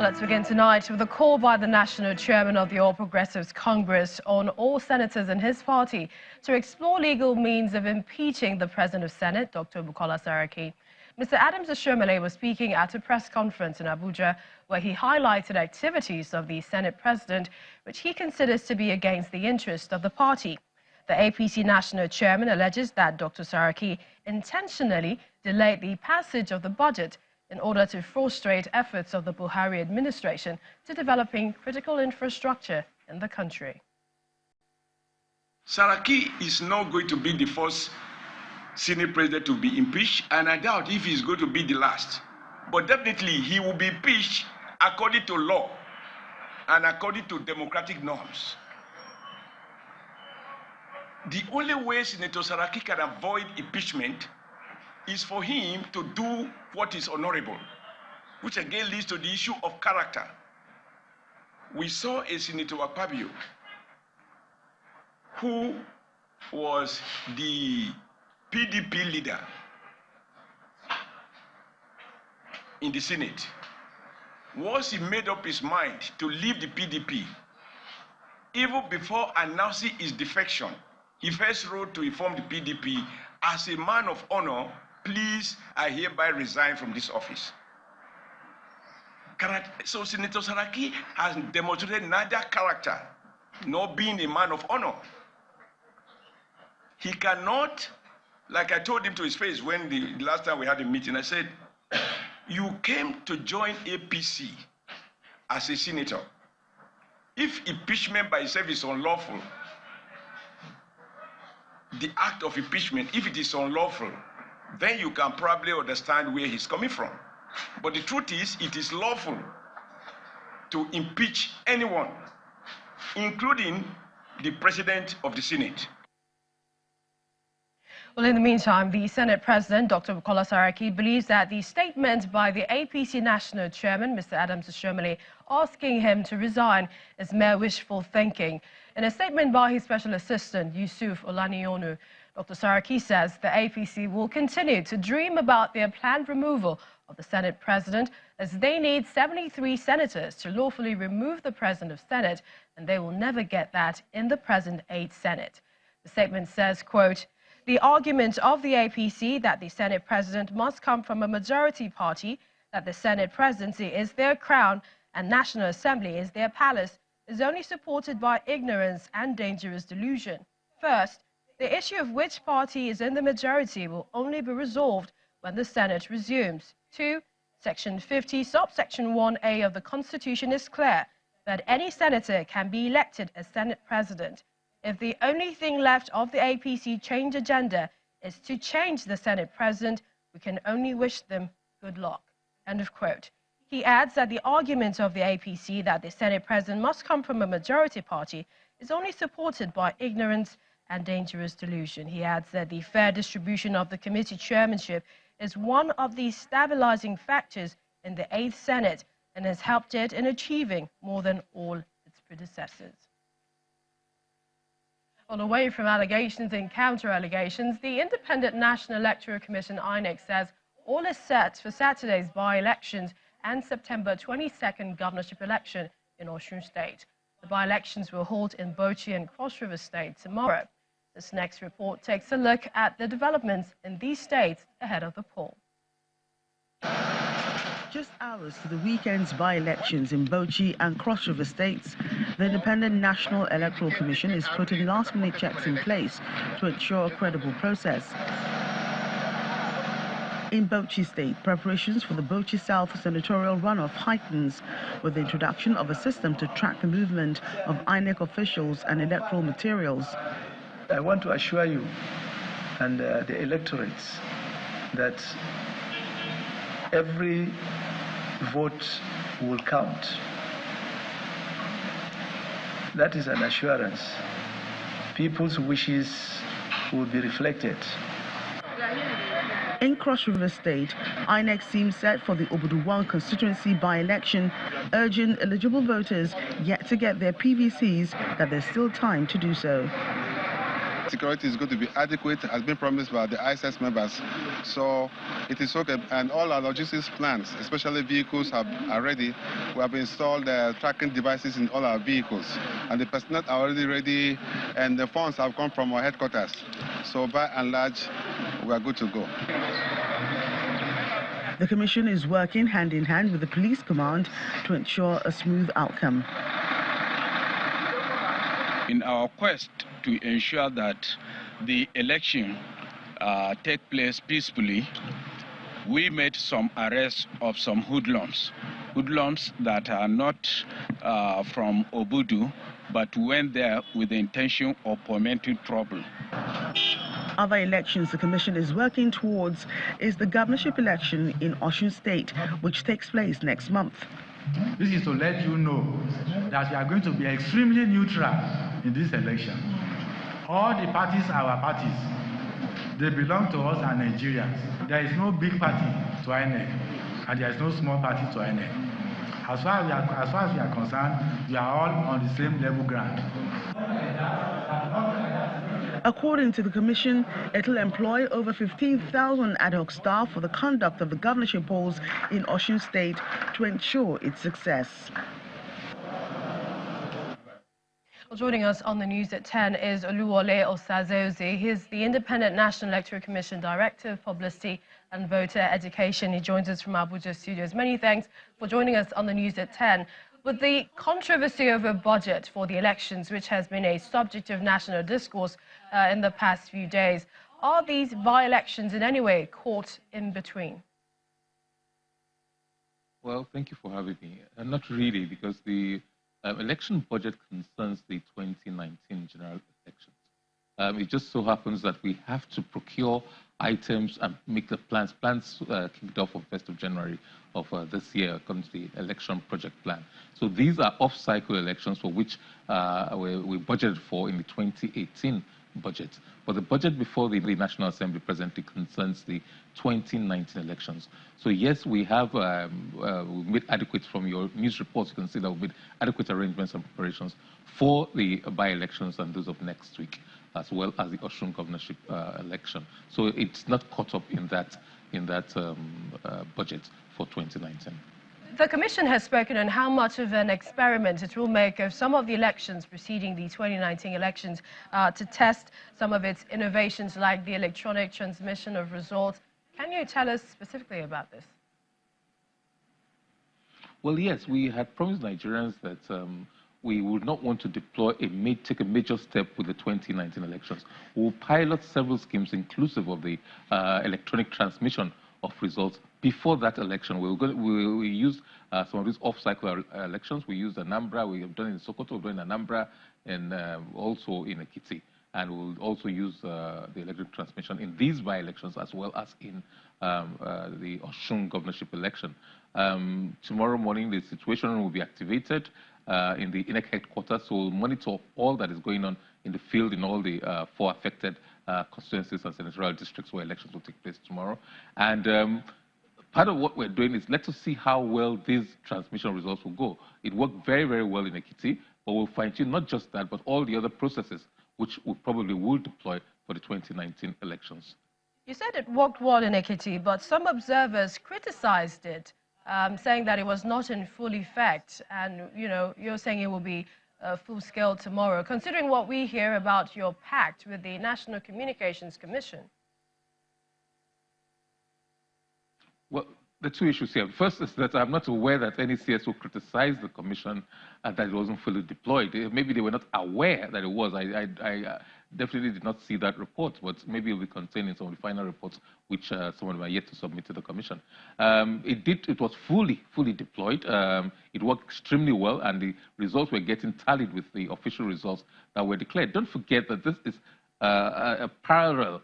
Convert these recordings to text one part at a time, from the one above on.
Let's begin tonight with a call by the national chairman of the All Progressives Congress on all senators in his party to explore legal means of impeaching the President of Senate, Dr. Bukola Saraki. Mr. Oshiomhole was speaking at a press conference in Abuja where he highlighted activities of the Senate President which he considers to be against the interest of the party. The APC national chairman alleges that Dr. Saraki intentionally delayed the passage of the budget in order to frustrate efforts of the Buhari administration to developing critical infrastructure in the country. Saraki is not going to be the first Senate president to be impeached, and I doubt if he's going to be the last. But definitely he will be impeached according to law and according to democratic norms. The only way Senator Saraki can avoid impeachment is for him to do what is honorable, which again leads to the issue of character. We saw a Senator Akpabio who was the PDP leader in the Senate. Once he made up his mind to leave the PDP, even before announcing his defection, he first wrote to inform the PDP, as a man of honor, please, I hereby resign from this office. So Senator Saraki has demonstrated neither character nor being a man of honor. He cannot, like I told him to his face when the last time we had a meeting, I said, you came to join APC as a senator. If impeachment by itself is unlawful, the act of impeachment, if it is unlawful, then you can probably understand where he's coming from. But the truth is, it is lawful to impeach anyone, including the President of the Senate. Well, in the meantime, the Senate President, Dr. Bukola Saraki, believes that the statement by the APC National Chairman, Mr. Oshiomhole, asking him to resign is mere wishful thinking. In a statement by his Special Assistant, Yusuf Olaniyonu, Dr. Saraki says the APC will continue to dream about their planned removal of the Senate President as they need 73 senators to lawfully remove the President of Senate, and they will never get that in the present 8th Senate. The statement says, quote, the argument of the APC that the Senate President must come from a majority party, that the Senate presidency is their crown and National Assembly is their palace, is only supported by ignorance and dangerous delusion. First, the issue of which party is in the majority will only be resolved when the Senate resumes. 2. Section 50, subsection 1A of the Constitution is clear that any senator can be elected as Senate President. If the only thing left of the APC change agenda is to change the Senate President, we can only wish them good luck. End of quote. He adds that the argument of the APC that the Senate President must come from a majority party is only supported by ignorance and dangerous delusion. He adds that the fair distribution of the committee chairmanship is one of the stabilizing factors in the 8th Senate and has helped it in achieving more than all its predecessors. Well, away from allegations and counter-allegations, the Independent National Electoral Commission, INEC, says all is set for Saturday's by-elections and September 22nd governorship election in Osun State. The by-elections will hold in Bauchi and Cross River State tomorrow. This next report takes a look at the developments in these states ahead of the poll. Just hours to the weekend's by-elections in Bauchi and Cross River States, the Independent National Electoral Commission is putting last-minute checks in place to ensure a credible process. In Bauchi State, preparations for the Bauchi South senatorial runoff heightens with the introduction of a system to track the movement of INEC officials and electoral materials. I want to assure you and the electorates that every vote will count. That is an assurance. People's wishes will be reflected. In Cross River State, INEC seems set for the Pt.1 constituency by-election, urging eligible voters yet to get their PVCs that there's still time to do so. security is going to be adequate, has been promised by the ISS members. So it is okay. And all our logistics plans, especially vehicles, are ready. We have installed tracking devices in all our vehicles. And the personnel are already ready, and the funds have come from our headquarters. So by and large, we are good to go. The Commission is working hand in hand with the Police Command to ensure a smooth outcome. In our quest to ensure that the election take place peacefully, we made some arrests of some hoodlums that are not from Obudu, but went there with the intention of fomenting trouble. Other elections the Commission is working towards is the governorship election in Osun State, which takes place next month. This is to let you know that we are going to be extremely neutral in this election. All the parties are our parties. They belong to us and Nigerians. There is no big party to INEC, and there is no small party to INEC. As far as we are concerned, we are all on the same level ground. According to the Commission, it will employ over 15,000 ad hoc staff for the conduct of the governorship polls in Osun State to ensure its success. Well, joining us on the news at 10 is Oluwole Osazozi. He's the Independent National Electoral Commission Director of Publicity and Voter Education. He joins us from Abuja studios. Many thanks for joining us on the news at 10. With the controversy over budget for the elections, which has been a subject of national discourse in the past few days, are these by-elections in any way caught in between? Well, thank you for having me. Not really, because the election budget concerns the 2019 general elections. It just so happens that we have to procure items and make the plans. Plans kicked off on 1st of January of this year, according to the election project plan. So these are off-cycle elections for which we budgeted for in the 2018 budget. But the budget before the National Assembly presently concerns the 2019 elections. So yes, we have we've made adequate, from your news reports, you can see that we've made adequate arrangements and preparations for the by-elections and those of next week, as well as the Osun governorship election. So it's not caught up in that budget for 2019. The Commission has spoken on how much of an experiment it will make of some of the elections preceding the 2019 elections to test some of its innovations, like the electronic transmission of results. Can you tell us specifically about this? Well, yes, we had promised Nigerians that we would not want to deploy take a major step with the 2019 elections. We will pilot several schemes, inclusive of the electronic transmission of results before that election. We use some of these off-cycle elections. We used Anambra. We have done it in Sokoto. We've done it in Anambra, and also in Ekiti. And we'll also use the electric transmission in these by-elections, as well as in the Osun governorship election. Tomorrow morning, the situation will be activated in the INEC headquarters, so we'll monitor all that is going on in the field in all the 4 affected constituencies and senatorial districts where elections will take place tomorrow. And part of what we're doing is let us see how well these transmission results will go. It worked very, very well in Ekiti, but we'll fine-tune not just that, but all the other processes which we probably will deploy for the 2019 elections. You said it worked well in Ekiti, but some observers criticized it, saying that it was not in full effect. And, you know, you're saying it will be full scale tomorrow, considering what we hear about your pact with the National Communications Commission. Well, the 2 issues here. First is that I'm not aware that any CSO criticized the commission and that it wasn't fully deployed. Maybe they were not aware that it was. I definitely did not see that report, but maybe it will be contained in some of the final reports, which some of them are yet to submit to the commission. It was fully deployed. It worked extremely well, and the results were getting tallied with the official results that were declared. Don't forget that this is a parallel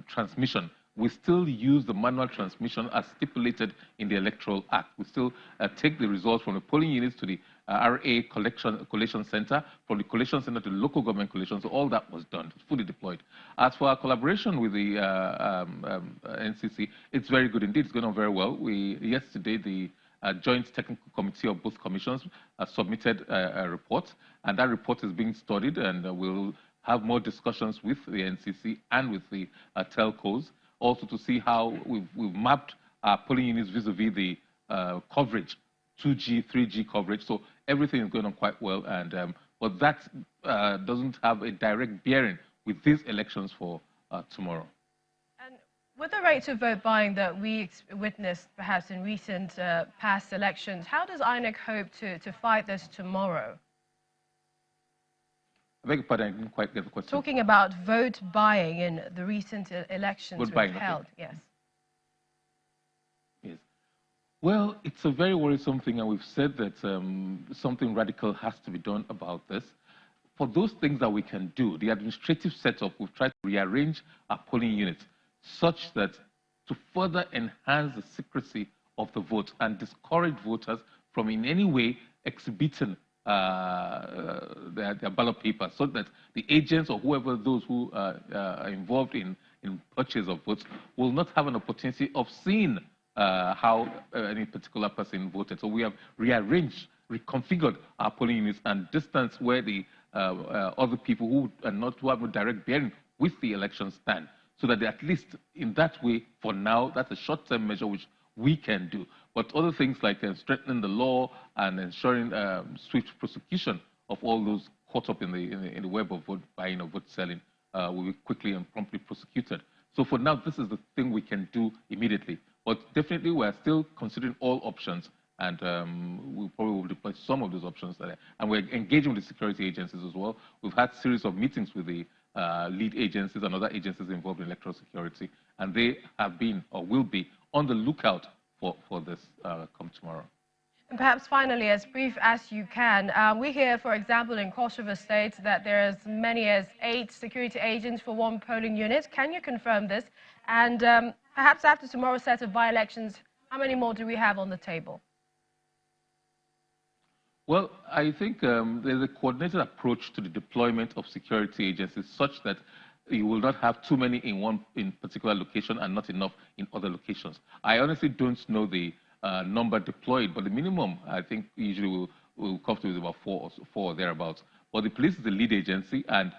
transmission. We still use the manual transmission as stipulated in the Electoral Act. We still take the results from the polling units to the RA collation center, from the collation center to the local government collation. So all that was done, fully deployed. As for our collaboration with the NCC, it's very good indeed. It's going on very well. Yesterday, the Joint Technical Committee of both commissions submitted a report, and that report is being studied, and we'll have more discussions with the NCC and with the telcos, also to see how we've mapped our polling units vis-a-vis the coverage, 2G, 3G coverage. So everything is going on quite well, and but that doesn't have a direct bearing with these elections for tomorrow. And with the rate of vote buying that we witnessed perhaps in recent past elections, how does INEC hope to fight this tomorrow? I beg your pardon, I didn't quite get the question. Talking about vote buying in the recent elections we've held, okay. Yes. Yes. Well, it's a very worrisome thing, and we've said that something radical has to be done about this. For those things that we can do, the administrative setup, we've tried to rearrange our polling units such that to further enhance the secrecy of the vote and discourage voters from in any way exhibiting their ballot paper, so that the agents or whoever those who are involved in purchase of votes will not have an opportunity of seeing how any particular person voted. So we have rearranged, reconfigured our polling units and distance where the other people who have a direct bearing with the election stand, so that they, at least in that way, for now, that's a short-term measure which we can do. But other things like strengthening the law and ensuring swift prosecution of all those caught up in the web of vote buying or vote selling will be quickly and promptly prosecuted. So for now, this is the thing we can do immediately. But definitely, we are still considering all options, and we probably will deploy some of those options there. And we're engaging with the security agencies as well. We've had a series of meetings with the lead agencies and other agencies involved in electoral security, and they have been or will be on the lookout for this come tomorrow. And perhaps finally, as brief as you can, we hear, for example, in Cross River State that there are as many as 8 security agents for one polling unit. Can you confirm this? And perhaps after tomorrow's set of by-elections, how many more do we have on the table? Well, I think there's a coordinated approach to the deployment of security agencies such that you will not have too many in one particular location and not enough in other locations. I honestly don't know the number deployed, but the minimum, I think, usually will come to about 4 or thereabouts. But the police is the lead agency, and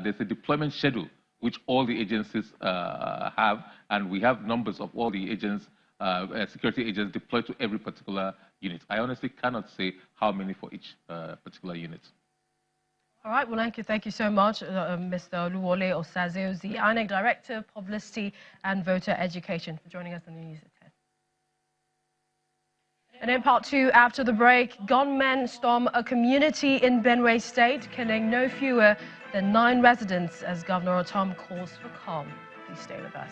there's a deployment schedule which all the agencies have, and we have numbers of all the agents, security agents deployed to every particular unit. I honestly cannot say how many for each particular unit. All right, well, thank you so much, Mr. Oluwole Osaze, the INEC Director of Publicity and Voter Education, for joining us on the news at 10. And in part 2, after the break, gunmen storm a community in Benue State, killing no fewer than 9 residents as Governor Otom calls for calm. Please stay with us.